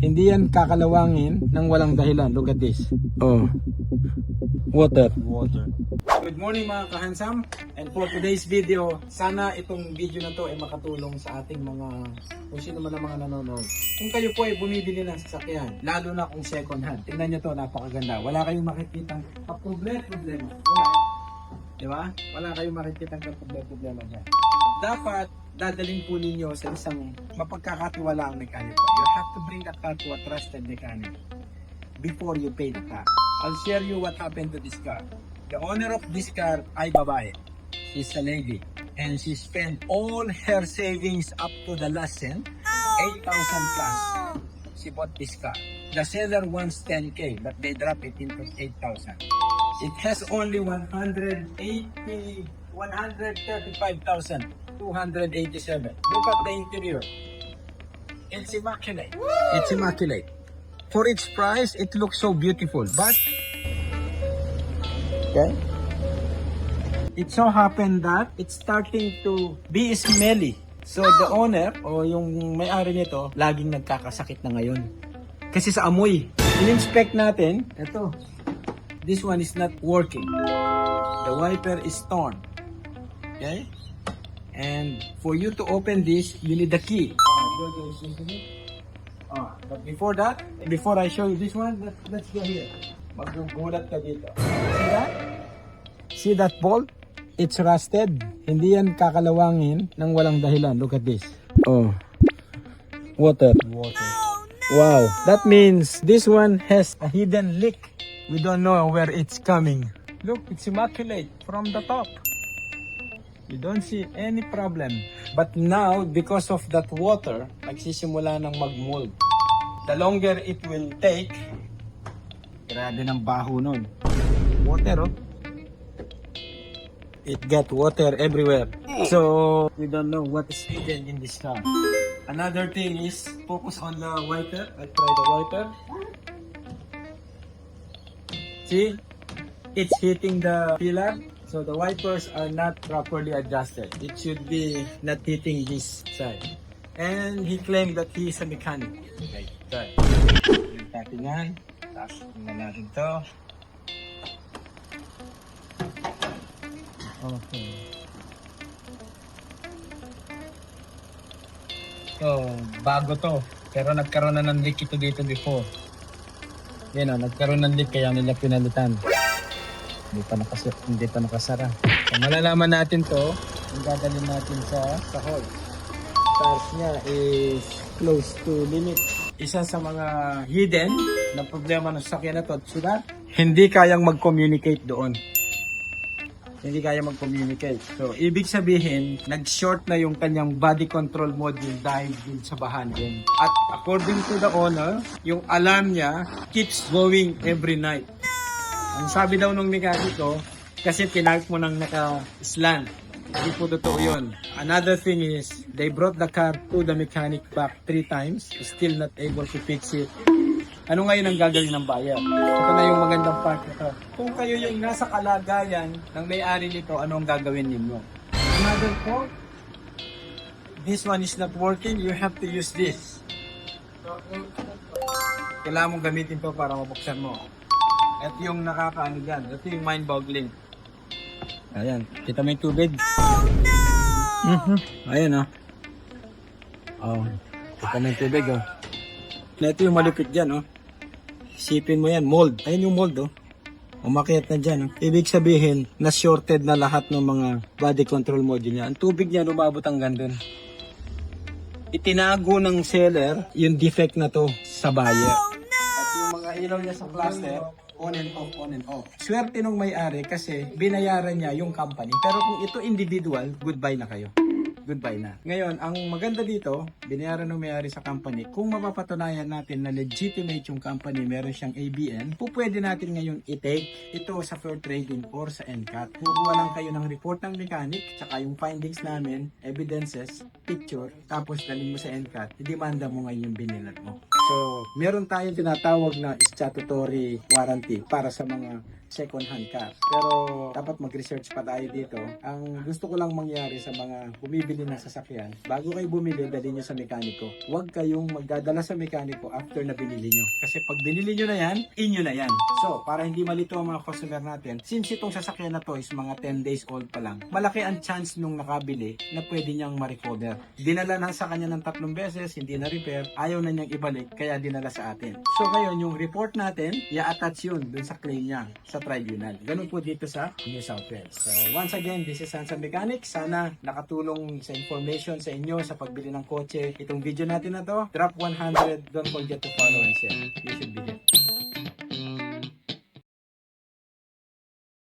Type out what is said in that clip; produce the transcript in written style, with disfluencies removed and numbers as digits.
Hindi yan kakalawangin ng walang dahilan. Look at this. Oh. Water. Good morning mga kahansam. And for today's video, sana itong video na to ay makatulong sa ating mga, kung sino man ang mga nanonood. Kung kayo po ay bumibili ng sasakyan, lalo na kung second hand, tingnan nyo to, napakaganda. Wala kayong makikitang problema. Wala. Diba? Wala kayong makikitang problema dyan. Dapat dadalhin po ninyo sa isang mapagkakatiwalaang mekaniko. You have to bring the car to a trusted mechanic before you pay the car. I'll share you what happened to this car. The owner of this car ay babae. She's a lady. And she spent all her savings up to the last cent, 8,000 plus. She bought this car. The seller wants 10K, but they drop it into 8,000. It has only 135,287. Look at the interior. It's immaculate. It's immaculate. For its price, it looks so beautiful. But okay, it so happened that it's starting to be smelly. So the owner o yung may-ari nito, laging nagkakasakit na ngayon. Kasi sa amoy. In-inspect natin, ito. This one is not working. The wiper is torn. Okay? And for you to open this, you need the key. But before that, before I show you this one, let's go here. Maggugulat ka dito. See that? See that bolt? It's rusted. Hindi yan kakalawangin ng walang dahilan. Look at this. Oh. Water. Wow. That means this one has a hidden leak. We don't know where it's coming. Look, it's immaculate from the top. You don't see any problem. But now, because of that water, nagsisimula ng mag-mold. The longer it will take, grabe ng baho nun. Water, oh. It got water everywhere. So, we don't know what is hidden in this car. Another thing is, focus on the wiper. I'll try the wiper. See? It's hitting the pillar. So the wipers are not properly adjusted. It should be not hitting this side. And he claimed that he is a mechanic. Okay, sorry. Yung tatingan. Tapos tingnan natin to. Okay. So, bago to. Pero nagkaroon na ng leak ito dito before. Yan o, nagkaroon ng leak kaya nila pinalitan. Hindi pa nakasara. So, malalaman natin to, yung dadalhin natin sa hole. Stars niya is close to limit. Isa sa mga hidden na problema ng sasakyan na to, sila, hindi kayang mag-communicate doon. Hindi kaya mag-communicate. So, ibig sabihin, nag-short na yung kanyang body control module dahil din sa bahan din. At according to the owner, yung alarm niya keeps going every night. Ang sabi daw ng mekaniko, kasi pinark mo nang naka-slant. Hindi po totoo yun. Another thing is, they brought the car to the mechanic back 3 times, still not able to fix it. Ano ngayon ang gagawin ng buyer? Ito na yung magandang part nito. Kung kayo yung nasa kalagayan ng may-ari nito, ano ang gagawin ninyo? Another point, this one is not working, you have to use this. Kailangan mong gamitin to para mabuksan mo. Ito yung nakakaano dyan. Ito yung mind-boggling. Ayan. Kita mo yung tubig? Oh, no! Ayan, oh. Oh. Kita mo yung tubig, oh. Ito yung malupit dyan, oh. Isipin mo yan. Mold. Ayan yung mold, oh. Umakyat na dyan, oh. Ibig sabihin, na-shorted na lahat ng mga body control module niya. Ang tubig niya, lumabot hanggang dun. Itinago ng seller yung defect na to sa buyer. Oh, no! At yung mga ilaw niya sa cluster, on and off, on and off. Swerte nung may-ari kasi binayaran niya yung company. Pero kung ito individual, goodbye na kayo. Goodbye na. Ngayon, ang maganda dito, binayaran ng may-ari sa company. Kung mapapatunayan natin na legitimate yung company, meron siyang ABN, pwede natin ngayon i-take ito sa fair trading or sa NCAT. Kukuha lang kayo ng report ng mechanic, tsaka yung findings namin, evidences, picture, tapos dalhin mo sa NCAT, i-demanda mo ngayon yung binilan mo. So, meron tayong tinatawag na statutory warranty para sa mga second hand car. Pero dapat mag-research pa tayo dito. Ang gusto ko lang mangyari sa mga bumibili ng sasakyan, bago kayo bumili, dali nyo sa mekaniko. Huwag kayong magdadala sa mekaniko after na binili nyo. Kasi pag binili nyo na yan, inyo na yan. So, para hindi malito ang mga customer natin, since itong sasakyan na to is mga 10 days old pa lang, malaki ang chance nung nakabili na pwede niyang ma-recover. Dinala na sa kanya ng 3 beses, hindi na repair, ayaw na niyang ibalik, kaya dinala sa atin. So ngayon, yung report natin, i-attach yun dun sa claim niya sa tribunal. Ganun po dito sa New South Wales. So once again, this is Sansa Mechanics. Sana nakatulong sa information sa inyo sa pagbili ng kotse. Itong video natin na to, drop 100, don't forget to follow and share. You should be here.